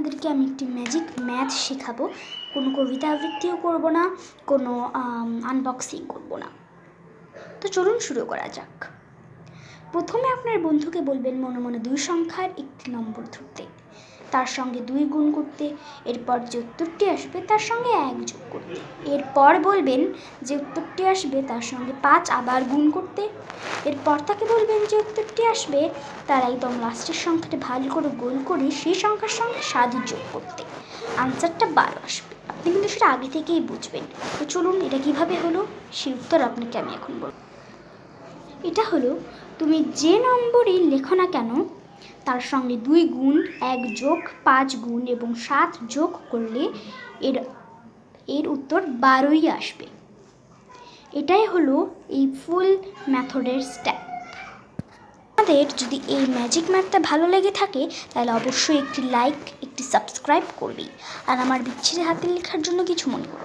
তোমাদেরকে আমি একটি ম্যাজিক ম্যাথ শেখাবো। কোনো কবিতা আবৃত্তিও করব না, কোনো আনবক্সিং করব না। তো চলুন শুরু করা যাক। প্রথমে আপনার বন্ধুকে বলবেন মনে মনে 2 সংখ্যার একটি নম্বর ধরতে, তার সঙ্গে 2 গুণ করতে। এরপর যে উত্তরটি আসবে তার সঙ্গে 1 যোগ করতে। এরপর বলবেন যে উত্তরটি আসবে তার সঙ্গে 5 আবার গুণ করতে। এরপর তাকে বলবেন যে উত্তরটি আসবে তার একদম লাস্টের সংখ্যাটা ভালো করে গোল করে সেই সংখ্যার সঙ্গে 7 যোগ করতে। আনসারটা 12 আসবে। আপনি কিন্তু সেটা আগে থেকেই বুঝবেন। তো চলুন এটা কিভাবে হলো সেই উত্তর আপনাকে আমি এখন বলব। এটা হলো, তুমি যে নম্বরই লেখো না কেন তার সঙ্গে 2 গুণ, 1 যোগ, 5 গুণ এবং 7 যোগ করলে এর উত্তর 12ই আসবে। এটাই হলো এই ফুল মেথডের স্টেপ। আমাদের যদি এই ম্যাজিক ম্যাথটা ভালো লেগে থাকে তাহলে অবশ্যই একটি লাইক, একটি সাবস্ক্রাইব করবি। আর আমার বিচ্ছিরি হাতের লেখার জন্য কিছু মনে করো না।